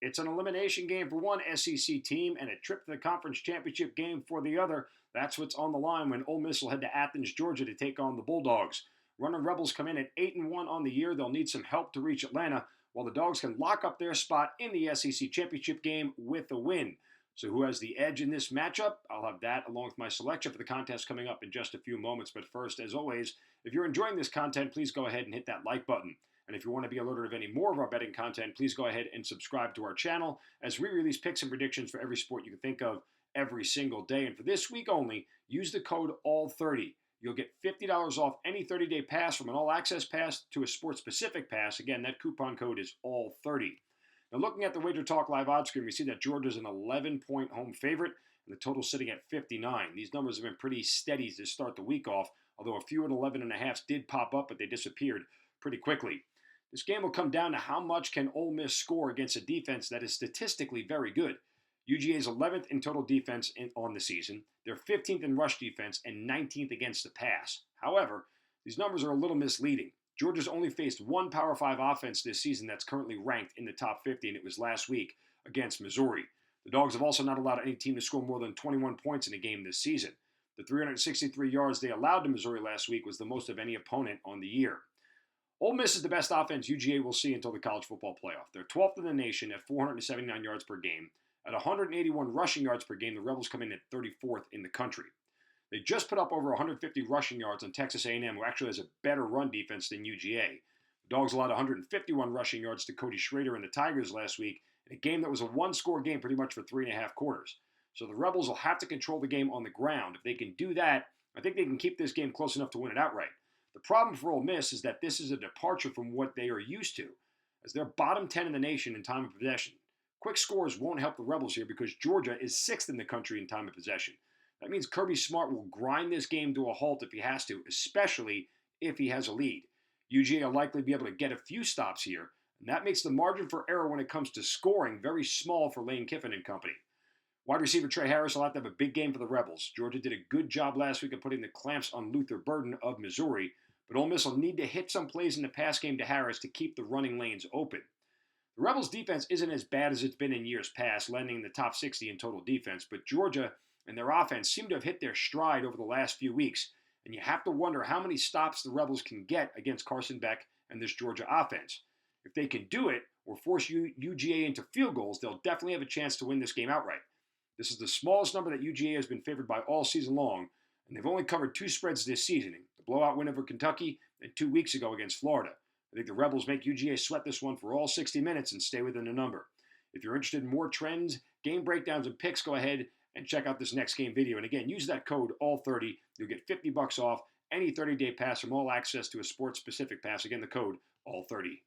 It's an elimination game for one SEC team and a trip to the conference championship game for the other. That's what's on the line when Ole Miss will head to Athens, Georgia to take on the Bulldogs. Running Rebels come in at 8-1 on the year. They'll need some help to reach Atlanta, while the Dogs can lock up their spot in the SEC championship game with a win. So who has the edge in this matchup? I'll have that along with my selection for the contest coming up in just a few moments. But first, as always, if you're enjoying this content, please go ahead and hit that like button. And if you want to be alerted of any more of our betting content, please go ahead and subscribe to our channel as we release picks and predictions for every sport you can think of every single day. And for this week only, use the code ALL30. You'll get $50 off any 30-day pass from an all-access pass to a sport-specific pass. Again, that coupon code is ALL30. Now, looking at the Wager Talk Live odds screen, we see that Georgia's an 11-point home favorite, and the total sitting at 59. These numbers have been pretty steady to start the week off, although a few at 11.5 did pop up, but they disappeared pretty quickly. This game will come down to how much can Ole Miss score against a defense that is statistically very good. UGA is 11th in total defense on the season. They're 15th in rush defense and 19th against the pass. However, these numbers are a little misleading. Georgia's only faced one Power 5 offense this season that's currently ranked in the top 50, and it was last week against Missouri. The Dogs have also not allowed any team to score more than 21 points in a game this season. The 363 yards they allowed to Missouri last week was the most of any opponent on the year. Ole Miss is the best offense UGA will see until the college football playoff. They're 12th in the nation at 479 yards per game. At 181 rushing yards per game, the Rebels come in at 34th in the country. They just put up over 150 rushing yards on Texas A&M, who actually has a better run defense than UGA. The Dogs allowed 151 rushing yards to Cody Schrader and the Tigers last week in a game that was a one-score game pretty much for 3.5 quarters. So the Rebels will have to control the game on the ground. If they can do that, I think they can keep this game close enough to win it outright. The problem for Ole Miss is that this is a departure from what they are used to, as they're bottom 10 in the nation in time of possession. Quick scores won't help the Rebels here because Georgia is 6th in the country in time of possession. That means Kirby Smart will grind this game to a halt if he has to, especially if he has a lead. UGA will likely be able to get a few stops here, and that makes the margin for error when it comes to scoring very small for Lane Kiffin and company. Wide receiver Trey Harris will have to have a big game for the Rebels. Georgia did a good job last week of putting the clamps on Luther Burden of Missouri, but Ole Miss will need to hit some plays in the pass game to Harris to keep the running lanes open. The Rebels' defense isn't as bad as it's been in years past, landing in the top 60 in total defense, but Georgia and their offense seem to have hit their stride over the last few weeks, and you have to wonder how many stops the Rebels can get against Carson Beck and this Georgia offense. If they can do it or force UGA into field goals, they'll definitely have a chance to win this game outright. This is the smallest number that UGA has been favored by all season long, and they've only covered 2 spreads this season, the blowout win over Kentucky and 2 weeks ago against Florida. I think the Rebels make UGA sweat this one for all 60 minutes and stay within the number. If you're interested in more trends, game breakdowns, and picks, go ahead and check out this next game video. And again, use that code ALL30. You'll get $50 off any 30-day pass from all access to a sports-specific pass. Again, the code ALL30.